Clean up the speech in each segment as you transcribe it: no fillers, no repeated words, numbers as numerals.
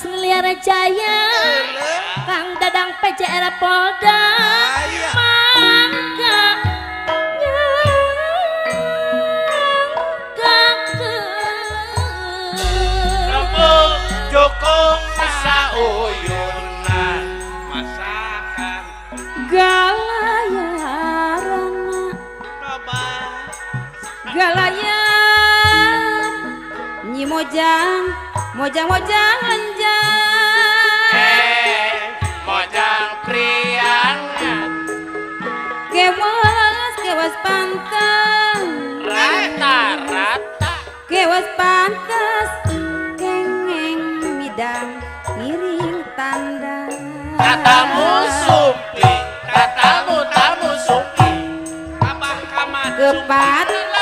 Liar Jaya Kang Dadang PJR Polda mangga Jokong sauyunan masakan galayarana galayan nyi mojang lenjang mojang priangan kewas pantes rata-rata kewas pantes kengeng midang ngiring tanda katamu sumpi katamu tamu sumpi abah kamat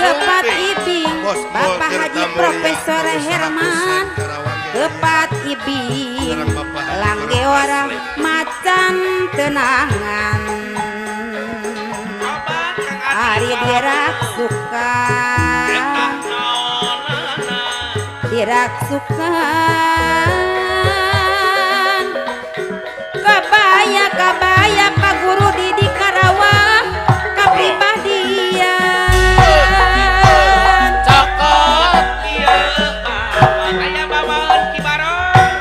kepat ibing Bapak Haji Profesor Herman kepat ibing langge orang macan tenangan hari dirak sukan kabaya Pak Guru Didi Karawang kapribadian cokot iya kayak bawaan kibaron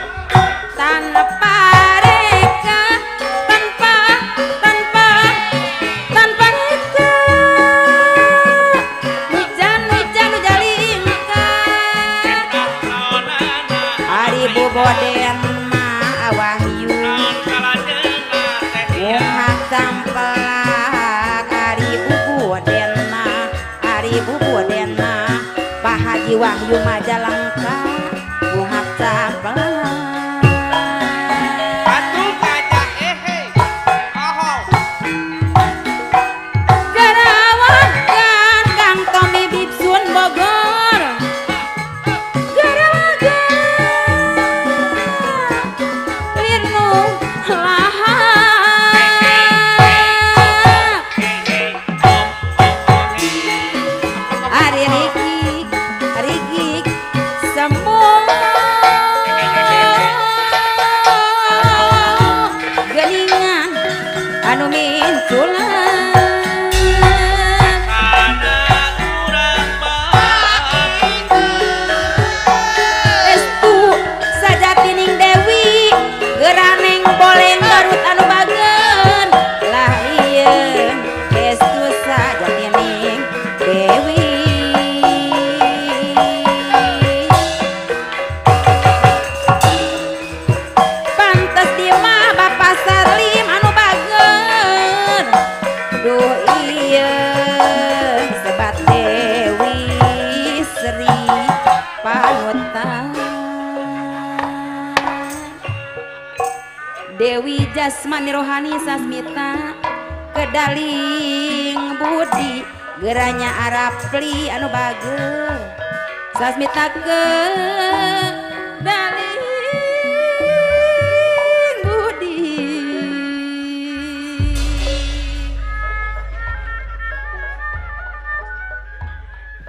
tanpa reka hujan ujalingka hari boboden ma wahyu Muhammad sampelak hari buboden ma Pak Haji Wahyu Majalengka Muhammad sampelak batu gajah Garawagan Kang Tommy Bibsun Bogor Garawagan Lirnu Laha Ari Rigi Sembung Geningan anu minculan Estu Sajatining Dewi Geraneng Boleng Garut anu bagen lah ieu Estu Sajatining Dewi pantes di mah Bapak Salim anu bagen duh ieu sebat Dewi Sri Panutan Dewi Jasmani Rohani Sasmita Kedaling Budi geranya Arapli anu bager Sasmita Kedaling Budi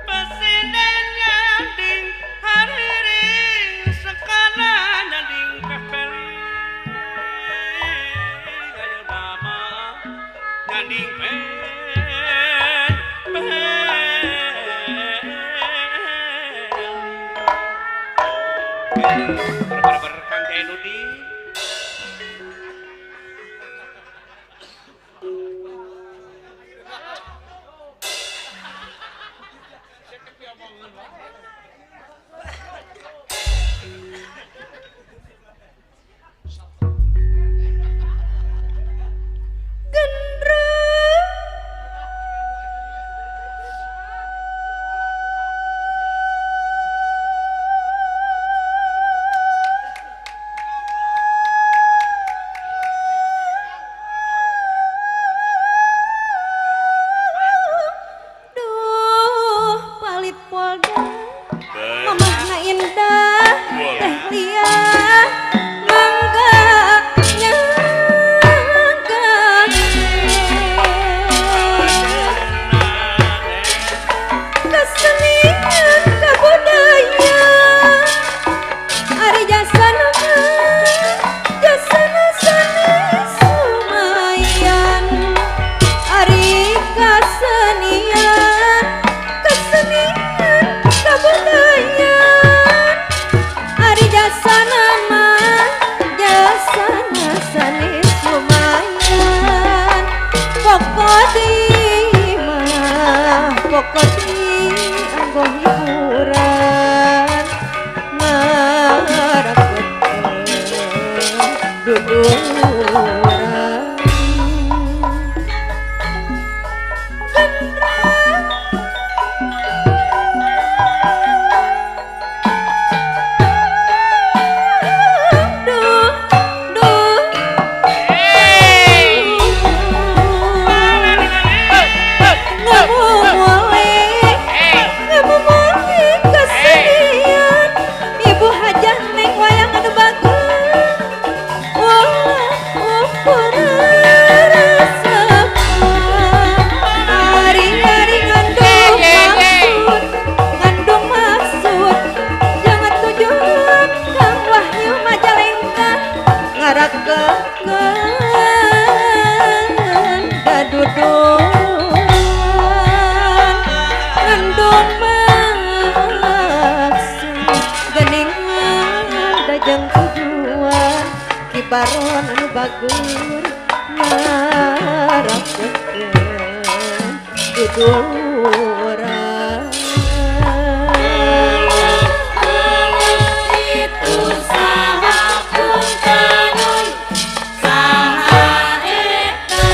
Presiden nyanding hariring sekana nyanding kepeli gaya nama nyanding ber Kang Kenudi Polda Mamah indah teh liat durang duh duh kamu boleh kesenian ibu hajah neng wayang anu bagus ukur rasa hari-hari ngandung maksud jangan tujuan Kang Wahyu Majalengka ngarakeun daduduan ngandung maksud geningan dajeng tujuan kibaron anu bagus ngarakeun dudurang itu saha puntenun saha eta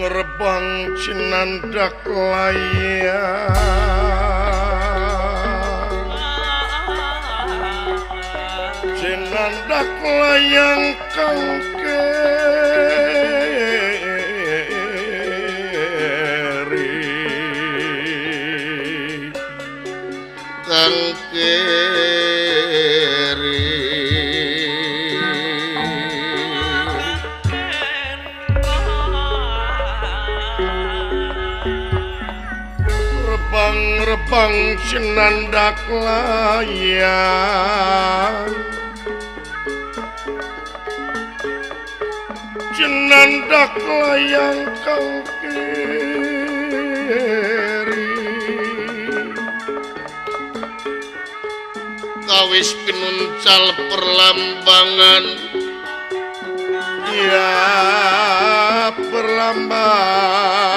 Rebang cinandak layang cinandak layang kang keri kang rebang cinandak layang cinandak layang kang keri kawis pinuncal perlambangan ya perlambangan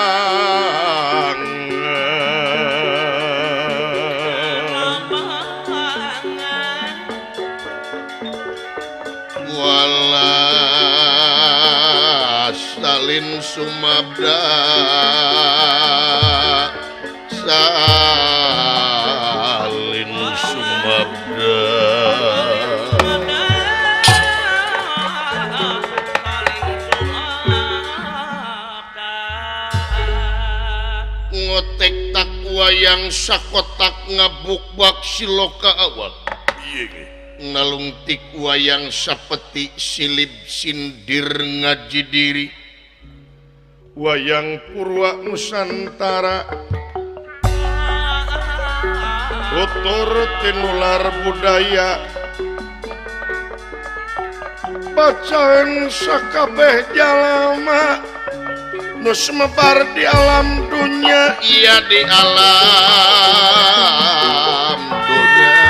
salin sumabda salin sumabda ngotek tak wayang sakotak ngabukbak siloka awak nalungtik wayang sapeti silip sindir ngaji diri wayang purwa nusantara tutur tinular budaya bacaan sakabeh jalama nu semebar di alam dunia iya di alam dunia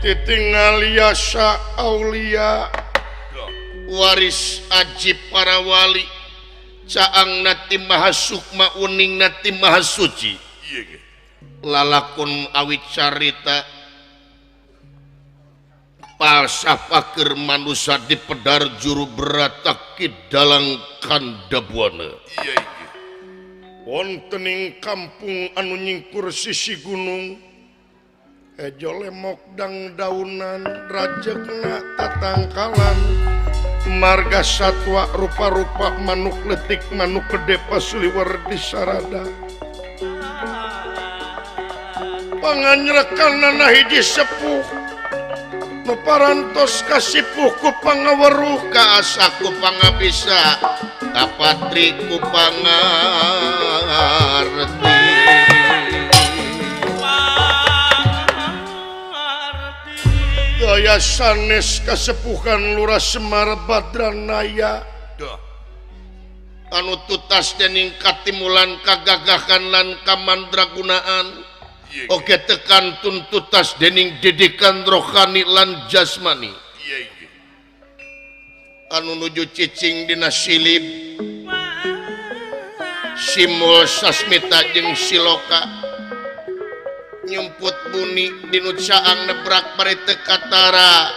ditinggal yasa aulia waris ajib para wali caang nati maha sukma uning nati maha suci lalakon awit carita pasah pakir manusia di pedar juru beratak dalang kandabuana. Iya iya. Wonten ing kampung anu nyingkur sisi gunung ejo lemok dang daunan rajekna tatangkalan marga satwa rupa-rupa manuk letik manuk gede pasliwer di sarada panganyrekan nana hiji sepuh nu parantos kasipuh ku pangaweruh ka asaku pangabisa ka patri ku pangarti gaya sanes kasepuhan Lurah Semar Badranaya Dah. anu tutas dening katimulan kagagahan lan kamandragunaan Iya. oke tekan tuntutas dening didikan rohani lan jasmani Iya iya. anu nuju cicing dina silib Simul Sasmita jeung Siloka nyemput buni dinu caang nebrak bari teu katara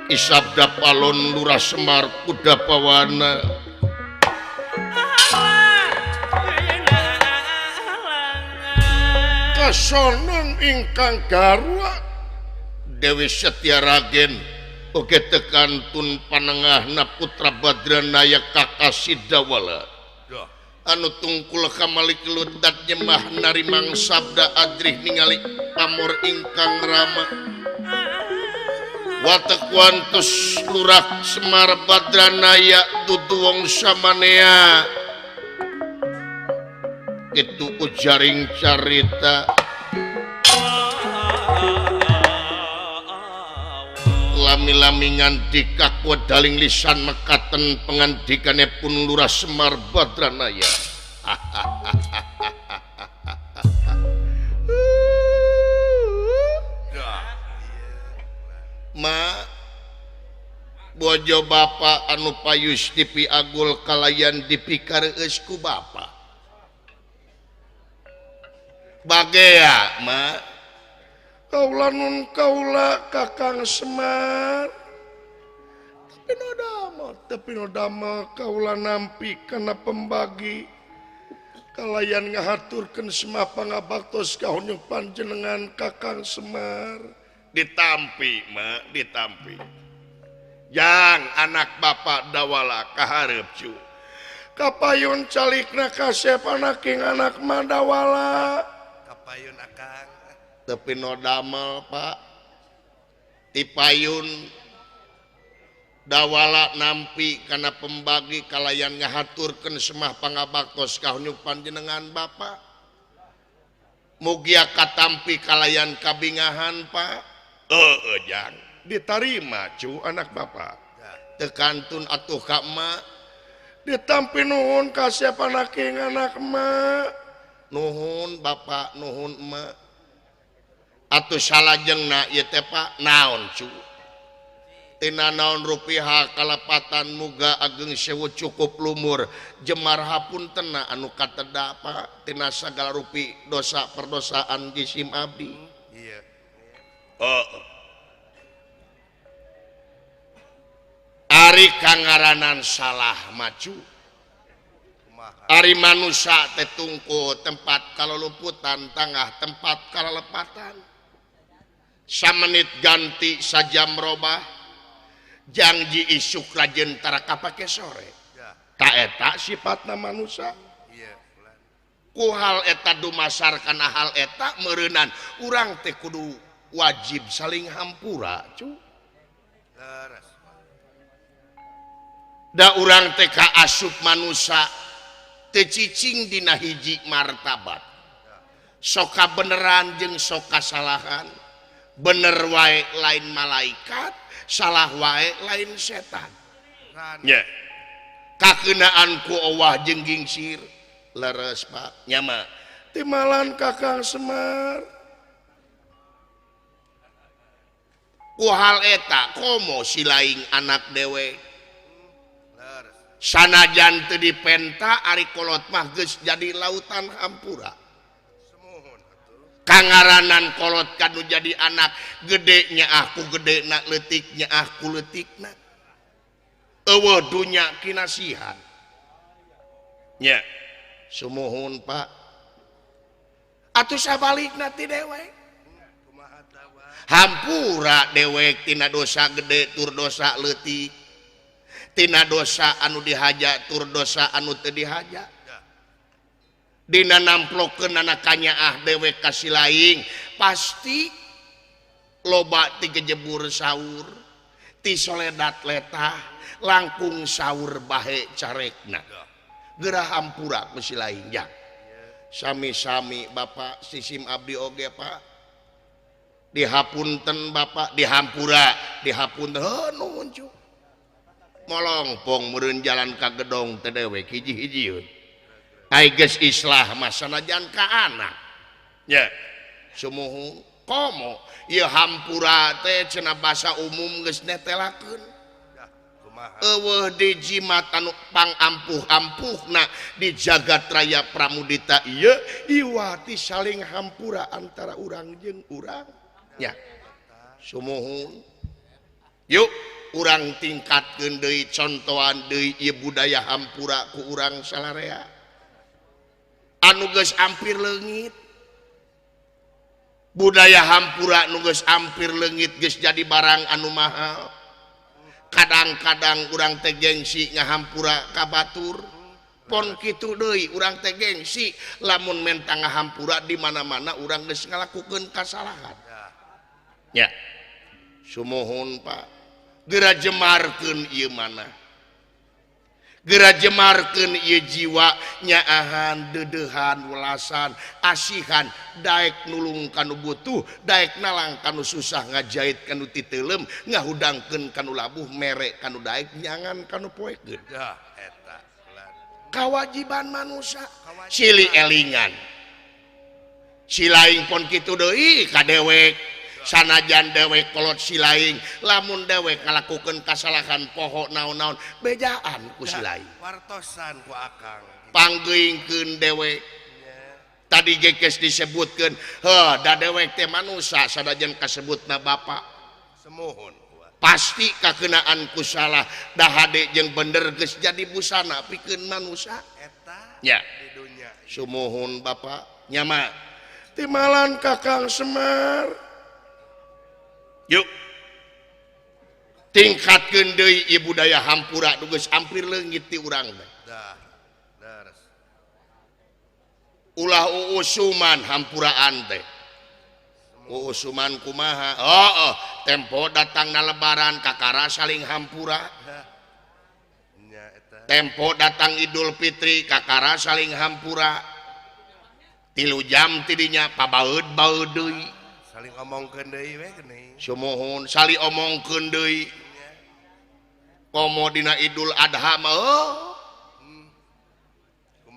isabda palon Lurah Semar kuda pawana kasonong ingkang garwa Dewi Setia Ragen oge tekantun panengahna putra Badranaya Kakasi Dawala Dah. anu tungkul kamalik ludat nyemah narimang sabda adrih ningali pamor ingkang rama watak wantus Lurah Semar Badranaya dudu wong samanea itu ujaring carita lami-lamingan dikakwa daling lisan mekaten pengandikane pun Lurah Semar Badranaya Dah. ma bojo bapa anu payus dipi agul kalayan dipikareus ku bapa bagea ma kaula nun kaula Kakang Semar tapi no dama kaula nampi kana pembagi kalayan ngahaturkeun semah pangabaktos kahonyong panjenengan Kakang Semar ditampi ma ditampi yang anak bapak Dawala kahareup cu kapayun calikna kasep anaking anak Madawala Kapayun akang. tapi no damel pak tipayun Dawala nampi karena pembagi kalayan ngahaturkeun semah pangabaktos kahonyong panjenengan bapak mugia katampi kalayan kabingahan pak jang ditarima cu anak bapak tekantun atuh ka emak ditampi nuhun kasep anaking anak emak nuhun bapak nuhun emak atuh salajengna ieu teh pak naon cu tina naon rupiah kalapatan muga ageng sewu cukup lumur jemar hapuntena anu kateda pak tina sagala rupi dosa perdosaan jisim abdi Iya. ari kangaranan salah maju Kumaha. ari manusia tetungku tempat kaluluputan tengah tempat kalalepatan samenit ganti sajam robah janji isuk rajen tara kapake sore Ya. tak eta sifatna manusia Iya. Ulan. ku hal eta dumasar kana hal eta meureunnan urang teh kudu wajib saling hampura cu Laras. da urang teh kaasup manusia teu cicing dina hiji martabat soka beneran jeung soka salahan bener wae lain malaikat salah wae lain setan Ran. nya kakeunaan ku Allah jeung gingsir leres pak nyama timalan Kakang Semar ku hal eta komo si laing anak dewe Laras. sanajan teu dipenta ari kolot mah geus jadi lautan hampura Semuhun atuh. kangaranan kolot kanu jadi anak gedenya aku gedena letiknya aku letikna eueuh dunya kinasihan nya sumuhun Pak atuh sabalikna ti dewek hampura dewek tina dosa gede tur dosa leutik tina dosa anu dihaja tur dosa anu teu dihaja dina namplokeun anak kanyaah dewek kasih laing pasti loba ti kejebur saur ti soledat letah langkung saur bahe carekna gerah hampura ku si laing jang sami-sami Bapak sisim abdi oge Pak dihapunten Bapak dihampura dihapunten nuhun cu molongpong meureun jalan ka gedong teh dewek hiji-hiji ai geus islah mah sanajan ka anak nya sumuhun komo ieu hampura teh cenah basa umum geus netelakeun eueuh di jimat anu pangampuh-ampuhna di jagat raya Pramudita ieu iwati saling hampura antara urang jeung urang nya sumuhun yuk urang tingkatkeun deui contohan deui ieu budaya hampura ku urang salarea anu geus ampir leungit budaya hampura anu geus ampir leungit geus jadi barang anu mahal kadang-kadang urang teh gengsi ngahampura ka batur pon kitu deui urang teh gengsi lamun menta ngahampura di mana-mana urang geus ngalakukeun kasalahan nya sumuhun Pak geura jemarkeun ieu mana geura jemarkeun ieu jiwa nyaahan dedehan welasan asihan daek nulung kanu butuh daek nalang kanu susah ngajait kanu titeulem ngahudangkeun kanu labuh mere kanu daek nyangan kanu poekeun eta kawajiban manusia sili elingan silaing pon kitu deui ka dewek sanajan dewek kolot silaing lamun dewek ngalakukeun kasalahan poho naon-naon bejaan ku silaing wartosan ku akang panggeuingkeun dewek tadi geus disebutkeun da dewek teh manusia sanajan kasebutna Bapak semuhun pasti kakenaan ku salah da hade jeung bener geus jadi busana pikeun manusia eta nya di dunya sumuhun Bapak nya mah timalan Kakang Semar yuk tingkatkeun deui ieu budaya hampura nu geus ampir leungit ti urang teh daras ulah uusuman hampuraan teh uusuman kumaha heuh tempo datangna lebaran kakara saling hampura nya eta tempo datang Idul Fitri kakara saling hampura 3 jam tidinya pabaeud-baeud deui saling ngomongkeun deui we geuning sumuhun sali omongkeun deui komo dina Idul Adha mah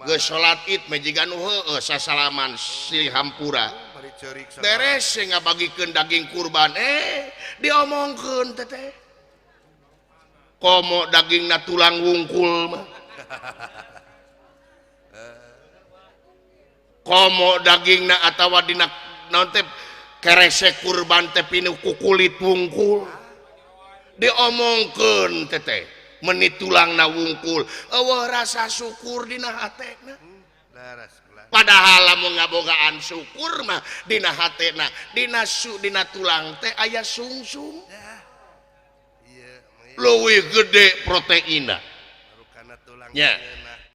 geus salat Id mejigan nu heueuh sasalaman si hampura bari ceurik beres sing ngabagikeun daging kurban diomongkeun teh komo dagingna tulang wungkul mah komo dagingna atawa dina naon teh keresek kurban teh pinu ku kulit wungkul diomongkeun teh menit tulangna wungkul eueuh rasa syukur dina hatena daras padahal lamun ngabogaan syukur mah dina hatena dina tulang teh aya sungsung iya leuwih gede proteinna rukana tulang nya